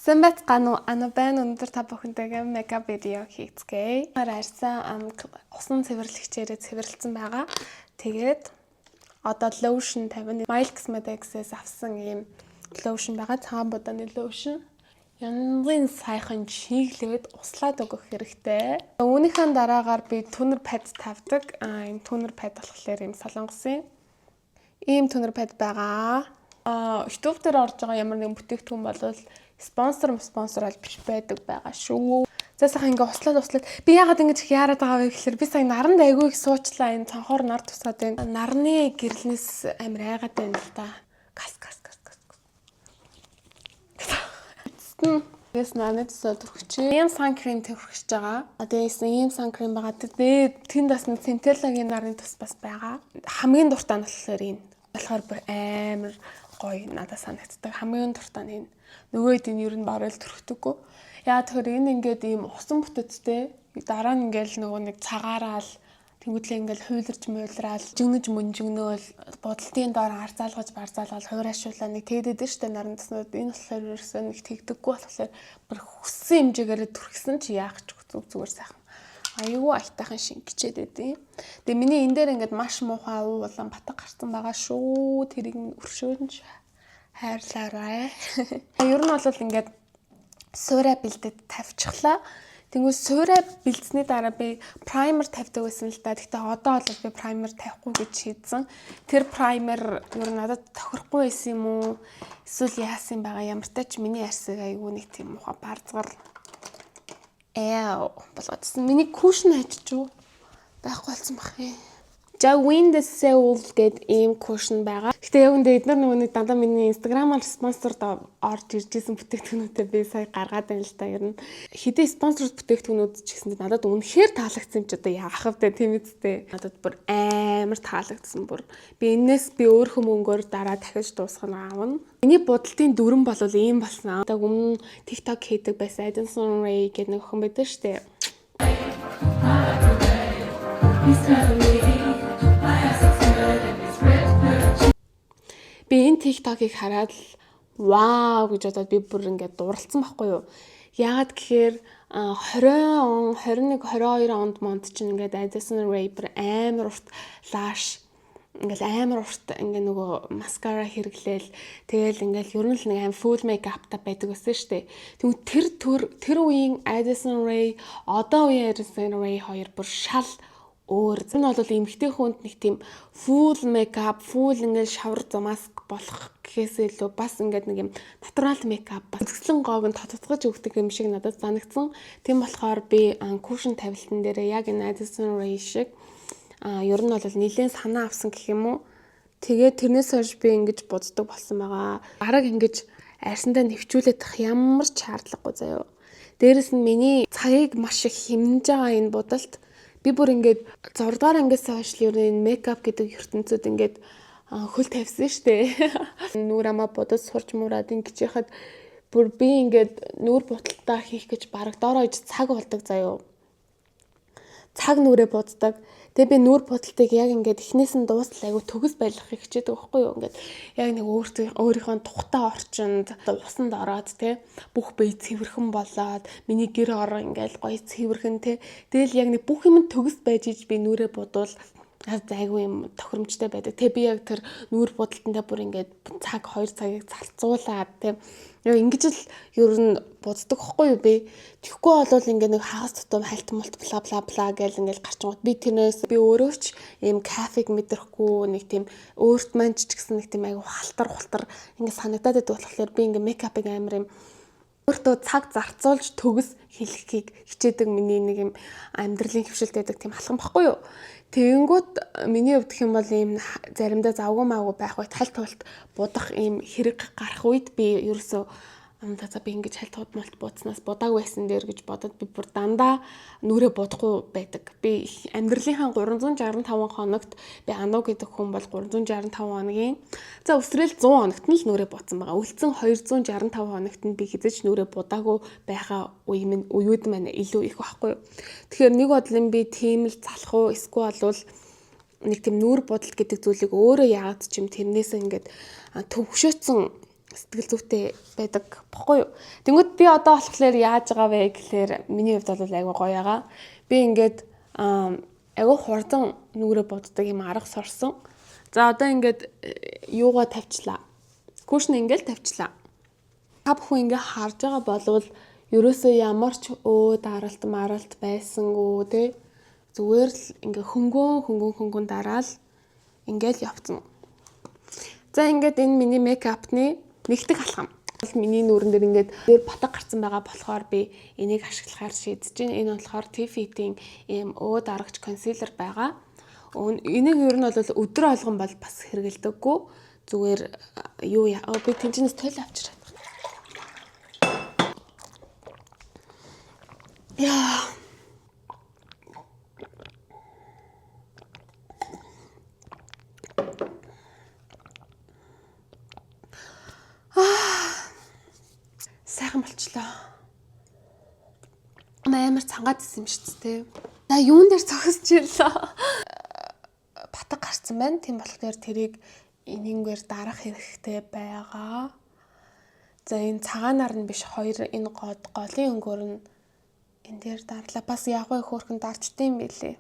Сэмбэцгану анабэн өндөр та бүхэнтэйгээ мейкап видео хийцгээе. Арьсан усан цэвэрлэгчээрээ цэвэрлсэн байгаа. Тэгээд одоо lotion 50 Mile Cosmetics-ээс авсан ийм lotion байгаа. Цагаан буданы lotion. Янзын сайхан чиглээд услаад өгөх хэрэгтэй. Үүнийхэн дараагаар би toner pad тавьдаг. Энэ toner pad болохоор ийм солонгосын ийм toner pad байгаа. YouTube дээр орж байгаа ямар нэгэн бүтээгдэхүүн бол спонсор бол биш байдаг байгаа шүү. За сайхан ингээ услаад би яагаад ингэж яарад байгаа вэ гэхээр би сая наранд айгүй их суучлаа энэ цонхоор нар тусаад байна. Нарны гэрлэнээс амар айгаад байна л да. Гас. Тэгээс нарны тусаа төрөгч. Ийм сан крем төвөрч байгаа. Тэгээс ийм сан крем байгаа. Тэнд бас нэг Centella-гийн нарны тус бас байгаа. Хамгийн дуртай нь болохоор энэ. Болохоор бүр амар гоё надад санагддаг. Хамгийн дуртай нь энэ. Нөгөөд энэ ер нь баруул төрөхдөггүй. Яа тэгэхээр энэ ингээд ийм усан бүтэцтэй дараа нь ингээл нөгөө нэг цагаараал тэнгуүтлээ ингээл хуйларч муйлраал жигнэж мөнжигнөөл бодолтын доор арзаалгаж барзаалгал хуурайшуулаа нэг тэгэдэд нь штэ наран таснууд энэ болохоор ерөөсөө нэг тэгдэггүй болохоор бүр хүссэн хэмжээгээр төрхсөн чи яах ч зүгээр сайхан аюу айтайхан шингэчээд байдیں۔ Тэгээ миний энэ дээр ингээд маш муухай уулан батга гарсан байгаа шүү. Тэрийг өршөөнж хайрлаарай. Ер нь бол ингээд суурай бэлдээд тавьчихлаа. Тэгвэл суурай бэлдсэний дараа би праймер тавьдаг байсан л да. Гэхдээ одоо бол би праймер тавихгүй гэж шийдсэн. Тэр праймер ер нь надад тохирохгүй байсан юм уу? Эсвэл яасан байгаа ямар ч тач миний арсыг аюу нэг тийм муухай барзгар болгоодсэн. Миний кушн хайчиж байхгүй болсон бах юм. За Wind Soul гэдэг ийм кушн байгаа. Гэтэ яг үндэ эдгээр нөгөө нэг дандаа миний инстаграмаар спонсорд орж иржсэн бүтээгдэхүүнүүдэд би сая гаргаад байна л та. Ер нь хэдий спонсор бүтээгдэхүүнүүд ч гэсэндээ надад үнэхээр таалагдсан юм ч одоо яах вэ тийм үстэй. Надад бүр амар таалагдсан бүр. Би энэс би өөр хүмүүнгөөр дараа дахиж дуусгах нь аавна. Миний бодолтын дүрэн бол ийм болсон. Одоо өмнө TikTok хийдэг байсан Addison Rae гэдэг нэг охин байдаг штэ. Би энэ TikTok-ыг хараад л вау гэж бодоод би бүр ингээд дурлцсан байхгүй юу. Яагаад гэхээр 20 он, 21, 22 онд монд чинь ингээд Addison Rae амар урт lash ингээд амар урт ингээд нөгөө маскара хэрэглээл тэгэл ингээд ер нь л нэг аим full makeup-та байдаг байсан шүү дээ. Тэгвэл тэр үеийн Addison Rae одоо үеийн Addison Rae хоёр бүр шал өөр. Энэ бол эмэгтэй хүнд нэг тийм full makeup, full ингээд шавар замаск болох гэхээс илүү бас ингээд нэг юм натурал makeup бас зөкслөн гоог нь татгаж өгдөг юм шиг надад санагдсан. Тийм болохоор би cushion тавилтан дээр яг энэ Addison Rae шиг ер нь бол нэлээд санаа авсан гэх юм уу. Тэгээд тэрнээс хойш би ингэж боддог болсон байгаа. Бараг ингэж арьсандаа нэвчүүлээд тах ямар ч шаардлагагүй заяа. Дээрэс нь миний цагийг маш их хэмнэж байгаа энэ бодолт би бүр ингээд 6 дугаар ангиас хойш л ер нь мейкап гэдэг ертөнцид ингээд хөл тавьсан штэ. Нүур амаа бодож сурч мураад ингэж яхад бүр би ингээд нүур буталтаа хийх гэж бараг доороо иж цаг болдог заяа. Цаг нүрээ буддаг. Тэгээ би нүур будалтыг яг ингээд эхнээс нь дуустал айгу төгс байлгахыг хичээдэг байхгүй юу. Ингээд яг нэг өөрийнхөө тухтай орчинд усанд ороод те бүх бие цэвэрхэн болоод миний гэр орон ингээд гоё цэвэрхэн те. Тэгэл яг нэг бүх юм төгс байж иж би нүрээ будвал айгу юм тохиромжтой байдаг. Тэ би яг тэр нүур будалтандаа бүр ингээд цаг 2 цагийг залцуулаад те яг ингэж л ер нь боддог хгүй юу би. Тэгэхгүй болвол ингээ нэг хагас тутам хальт мулт бла гэл ингээл гарчгууд би тэрнээс би өөрөө ч ийм кафег мэдрэхгүй нэг тийм өөрт манч ч гэсэн нэг тийм айгу халтар ингээ санагдаад байдаг болохоор би ингээ мейкапыг амар юм өөртөө цаг зарцуулж төгс хэлхийг хичээдэг миний нэг юм амьдралын хөвшилт байдаг тийм алхам баггүй юу. Тэгэнгүүт миний хувьд гэх юм бол ийм заримдаа завгүй маагүй байх үед хальт тулт будах ийм хэрэг гарах үед би ерөөсөө би ингэж хальт тулт буудснаас будаагүй байсан дээр гэж бодоод би бүр дандаа нүрээ будахгүй байдаг. Би амьдралынхаа 365 хоногт би ануу гэдэг хүн бол 365 хоногийн за өсрөл 100 хоногт нь л нүрээ будсан байгаа. Үлдсэн 265 хоногт нь би хизэж нүрээ будаагүй байгаа үеуд маань илүү их байхгүй юу. Тэгэхээр нэг бодлон би тийм л залах уу эсвэл болвол нэг тийм нүур будалт гэдэг зүйлийг өөрөө яагаад ч юм тэрнээс ингээд төвшөөцсөн сэтгэл зүйтэй байдаг бохгүй юу. Тэнгүүд би одоо болохоор яаж байгаа вэ гэхээр миний хувьд бол айгүй гоё байгаа. Би ингээд айгүй хурдан нүгрээ боддог юм арга сорсон. За одоо ингээд юугаа тавьчлаа. Кушн ингээд тавьчлаа. Та бүхэн ингээд харж байгаа болвол ерөөсөө ямар ч даралт маралт байсангүй тий. Зүгээр л ингээд хөнгөн дараал ингээд явцсан. За ингээд энэ миний мейкапны нэгтгэх алхам. Миний нүрэн дээр ингээд ботог гарсан байгаа болохоор би энийг ашиглахаар шийдэж байна. Энэ болохоор T-Fit-ийн ийм дарагч консилер байгаа. Энийг ер нь бол өдөр алган бол бас хэрэгэлдэггүй. Зүгээр юу би тэнцэнэс тойл авчираад. Яа. Сайхан болчлоо. Амар цангаад исэн юм шүү дээ. За юун дээр зогсож ирлээ. Батг гарцсан байна. Тийм болохоор тэрийг энэнгээр дарах хэрэгтэй байгаа. За энэ цагаанаар нь биш хоёр энэ голын өнгөөр нь энэ дээр дарлаа. Бас яггүй хөөрхөн дарчдсан юм билээ.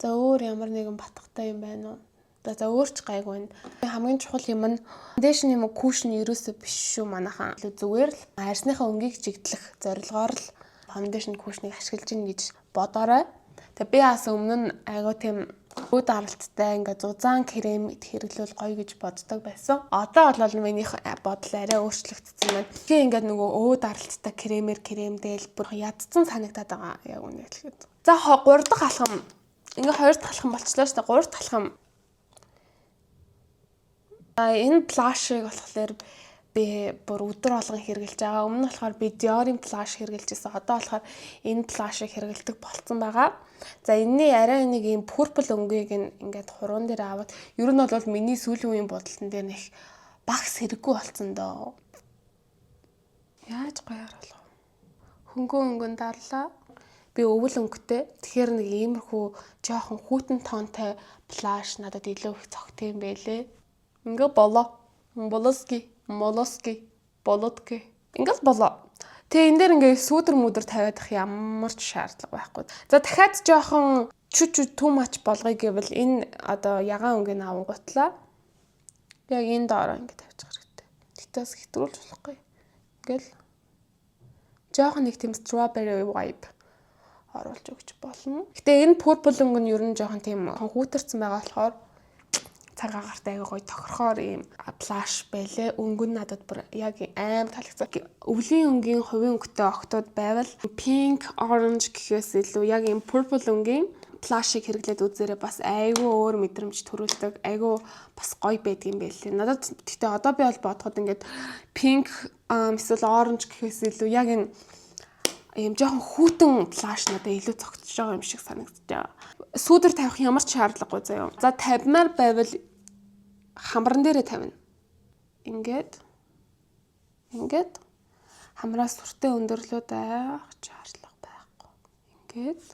За өөр ямар нэгэн батгатай юм байна уу? За өөрч гайгүй. Хамгийн чухал юм нь фаундейшн юм уу кушн ерөөсөө биш шүү манайхан. Зүгээр л арьсныхаа өнгийг чигдлэх зорилгоор л фаундейшн кушныг ашиглаж ийн гэж бодоорой. Тэгээ би бас өмнө нь айгуу тийм өө даралттай ингээ зузаан крем хэрэглүүл гоё гэж боддог байсан. Одоо бол минийх бодол арай өөрчлөгдсөн байна. Тэгээ ингээд нөгөө өө даралттай кремдэл бүр ядцсан санагдаад байгаа яг үнэ хэлэхэд. За 3 дахь алхам. Ингээ 2 дахь алхам болчлоо шүү дээ. 3 дахь алхам. Энэ плашыг болохоор би бүр өдөр болгон хэрэглэж байгаа. Өмнө нь болохоор би Dior-ийн плаш хэрэглэжсэн. Одоо болохоор энэ плашыг хэрэглэдэг болцсон байгаа. За энэний арай нэг юм purple өнгөийг ингээд хуруунд дээр аваад ер нь бол миний сүүлийн үеийн бодолтон дээр нэг багс хэрэггүй болцсон доо. Яаж гоёар болов? Хөнгөн дарлаа. Би өвөл өнгөтэй. Тэгэхээр нэг иймэрхүү жоохон хүүтэн тоонтой плаш надад илүү их цогт юм байлээ. Ингээ болоо. Молоски. Ингээл болоо. Тэгээ энэ дээр ингээ сүүдэр мүдэр тавиадах ямар ч шаардлага байхгүй. За дахиад жоохон too much болгоё гэвэл энэ одоо ягаан өнгийг авангуутлаа. Яг энэ доороо ингээ тавьчих хэрэгтэй. Тэгтээс хэтрүүлж болохгүй. Ингээл жоохон нэг тийм strawberry vibe оруулж өгч болно. Гэтэ энэ purple өнгө нь ер нь жоохон тийм хүүтэрсэн байгаа болохоор цаг агаарт аяга гоё тохирохоор ийм плаш байлээ. Өнгө нь надад бүр яг аим таалагдсан. Өвлийн өнгийн хувийн өнгөтэй октод байвал pink, orange гэхээс илүү яг ийм purple өнгийн плашыг хэрэглээд үзээрэй бас айгүй өөр мэдрэмж төрүүлдэг. Айгүй бас гоё байдаг юм байлээ. Надад гэхдээ одоо би бол бодоход ингээд pink эсвэл orange гэхээс илүү яг энэ ийм жоохон хүүтэн плаш надад илүү цогцож байгаа юм шиг санагдаж байгаа. Сүүдэр тавих ямар ч шаардлагагүй заяа. За 50-аар байвал хамран дээрээ тавина. Ингээд хамраас сүртэй өндөрлөө байх шаардлага байхгүй. Ингээд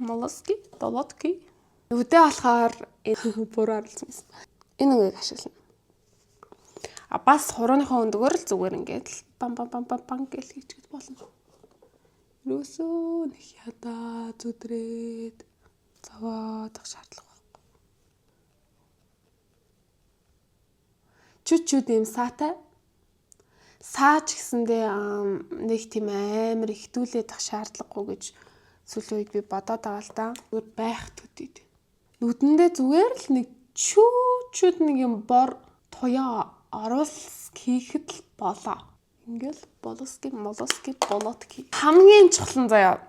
молоски, долотки. Үдээ болохоор бүр орлсон юм. Энэ үгийг ашиглана. Бас хурууныхаа өндгөр л зүгээр ингээд бам гэл хийчихэж болно. Юусоо нэг ядаа зүдрээд зовоодох шаардлага байхгүй. Чүчүүд юм саатай. Саач гэсэндээ нэг тийм амар ихтүүлээд ах шаардлагагүй гэж сүүлийн үед би бодоод байгаа л да. Зүгээр байх төдийд. Нүдэндээ зүгээр л нэг чүчүүд нэг юм бор туяа оруулс хийхэд л болоо. Ингээл молоски, болотки. Хамгийн чухал нь заяа.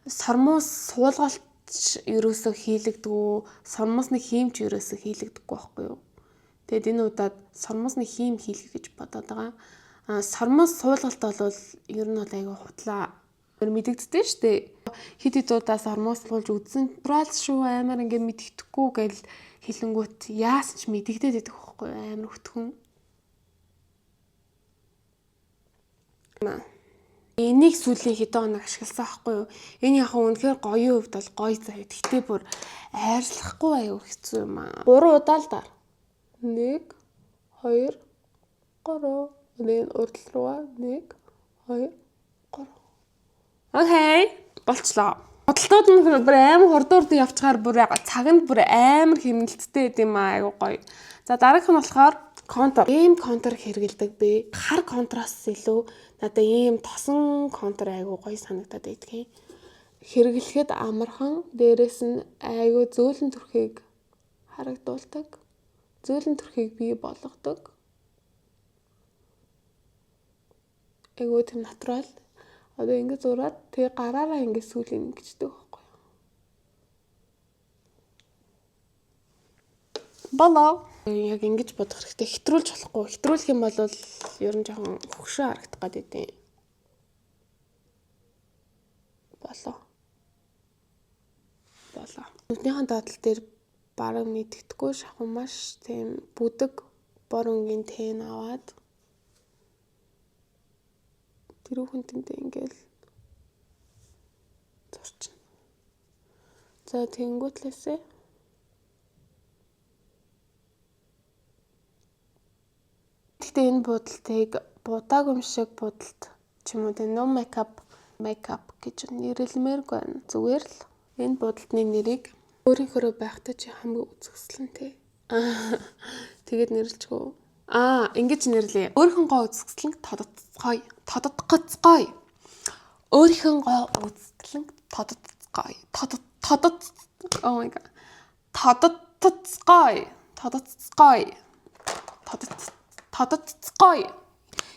Сормоос суулгалт ерөөсөө хийлэгдэггүй, сормоосны хиймч ерөөсөө хийлэгдэггүй байхгүй юу? Тэгэд энэ удаад сормоосны хийм хийлгэх гэж бодоод байгаа. Сормоос суулгалт бол ер нь бол айгаа хутлаа мэдэгддэг шүү дээ. Хит удаа сормоос суулж үзсэн. Натурал шүү амар ингээ мэддэхгүй гэл хэлэнгүүт яасан ч мэдэгдээд байдаг байхгүй амар хөтгөн. Энийг сүүлийн хэдэн хоног ашигласан байхгүй юу? Энэ яг үнэхээр гоёын хувьд бол гоё заяа. Тэгтээ бүр айрлахгүй аюу хэцүү юм аа. 3 удаа л даа. 1 2 3 энэ урдл руугаа 1 2 3. Окей, болчлоо. Бодлоод нь бүр амар хурдуурд явчихаар бүр цаганд бүр амар хэмнэлттэй байд юм аа. Аюу гоё. За дараагийнх нь болохоор контур. Ийм контур хэрэгэлдэг би. Хар контроос илүү надаа ийм тосон контур айгуу гоё санагдаад байдгийн. Хэрэглэхэд амархан, дээрэс нь айгуу зөөлөн төрхийг харагдуулдаг. Зөөлөн төрхийг бий болгодог. Айгуу тийм натурал. Одоо ингэ зураад тэгээ гараараа ингэ сүүлийн ингэждэг байхгүй юу? Болоо. Яг ингэж бодох хэрэгтэй. Хэтрүүлж болохгүй. Хэтрүүлэх юм бол ер нь жоохон хөгшөө харагдах гээд идэв. Болоо. Нүднийхэн доотлол дээр бараг мэддэхгүй шахуу маш тийм бүдэг бор өнгийн тэн аваад тэрүүхэн тэнтэй ингээл зурчна. За тэнгуүтлээсээ гэхдээ энэ буудалтыг будааг юм шиг будалт ч юм уу тэ no makeup гэж нэрлэмээргүй байна. Зүгээр л энэ будалтны нэрийг өөрийнхөө байхтай чи хамгийн үзэсгэлэнтэй. Тэгээд нэрлэлчгүй. Ингэж нэрлэе. Өөрийнхөө үзэсгэлэн тодотцгой. Өөрийнхөө үзэсгэлэн тодотцгой. Oh my god. Тодотцгой.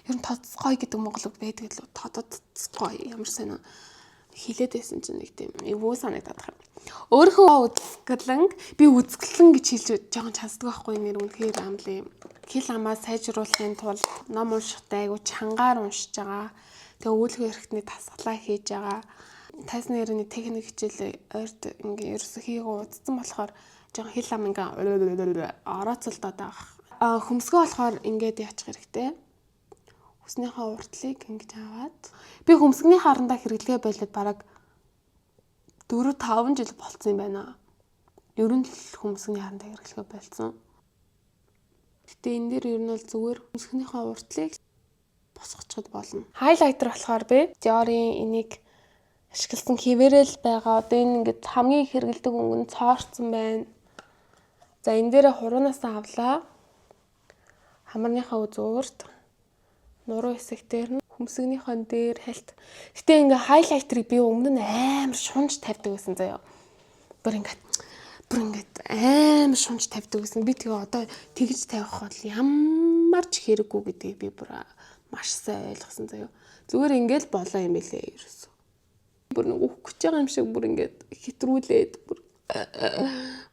Ер нь тодотцгой гэдэг монголог байдаг л тодотцгой. Ямар сонио хилээд байсан чинь нэг тийм эвгүй санагдаад байна. Өөрийнхөө үзэсгэлэн би үзэсгэлэн гэж хэлж жоохон чаддаг байхгүй нэр үнэхээр амлын. Хэл амаа сайжруулахын тулд ном уншихтай айгу чангаар уншиж байгаа. Тэгээ үүлгүй хэрэгтний тасгалаа хийж байгаа. Тайсны нэрний техник хичээл ойрт ингээ ерөөсө хийгөө удсан болохоор жоохон хэл ам ингээ орооцолдоод байгаа. Хөмсгөө болохоор ингээд яачих хэрэгтэй. Хүснийхээ уртлыг ингэж аваад би хөмсгний харандаа хэрэглэгээ болоод бараг 4-5 жил болцсон юм байна. Ер нь л хөмсгний харандаа хэрэглэгээ болцсон. Гэтэ энэ дээр ер нь бол зүгээр хөмсгнийхээ уртлыг босгочиход болно. Хайлайтер болохоор би Dior-ийн энийг ашигласан хэвээрэл байгаа. Одоо энэ ингээд хамгийн хэрэглэдэг өнгө нь цоорцсон байна. За энэ дээр хуруунаас авлаа. Хамарныхаа үзүүрт нуруу хэсэг дээр нь хөмсгнийхөө дээр хальт. Гэтэ ингээ хайлайтерыг би өмнө нь амар шунж тавьдаг байсан заяа. Бүр ингээд амар шунж тавьдаг байсан. Би тэгээ одоо тэгж тавих бол ямар ч хэрэггүй гэдгийг би бүр маш сайн ойлгосон заяа. Зүгээр ингээл болоо юм билээ ерөөсөө. Бүр нэг өгөх гэж байгаа юм шиг бүр ингээд хэтрүүлээд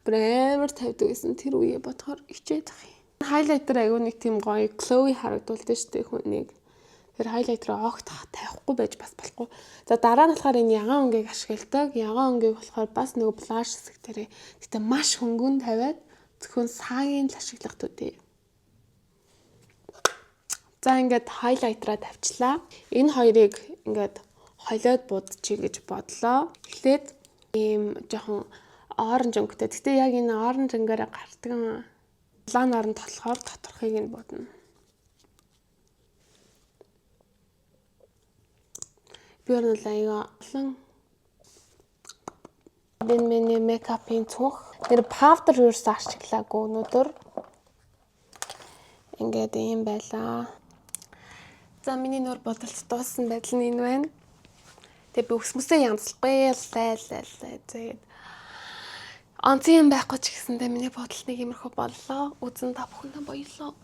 бүр амар тавьдаг байсан. Тэр үе бодохоор ичээд ах юм. Хайлайтер аягүй нэг тийм гоё Chloe харагдуулдаг шүү дээ хүнийг. Тэр хайлайтераа огт тавихгүй байж бас болохгүй. За дараа нь болохоор энэ ягаан өнгийг ашигладаг. Ягаан өнгийг болохоор бас нөгөө блаш хэсэг дээрээ гэтээ маш хөнгөн тавиад зөвхөн саагийн л ашиглах төдий. За ингээд хайлайтераа тавьчлаа. Энэ хоёрыг ингээд холиод будчихъя гэж бодлоо. Эхлээд ийм жоохон оранж өнгөтэй. Гэтээ яг энэ оранж өнгөөрөө гардаг ланаар нь толохоор доторхыг нь бодно. Би ер нь аяга олон миний мейкапын цонх нэр паудер юус ашиглаагүй өнөөдөр. Ингээд юм байлаа. За миний нөр бодолт дууссан байдал нь энэ байна. Тэгээ би өсмөсөө янзлахгүй тэгээд онцгой юм байхгүй ч гэсэндээ миний бодол нэг иймэрхүү боллоо. Үзэн та бүхэндээ баярлалаа.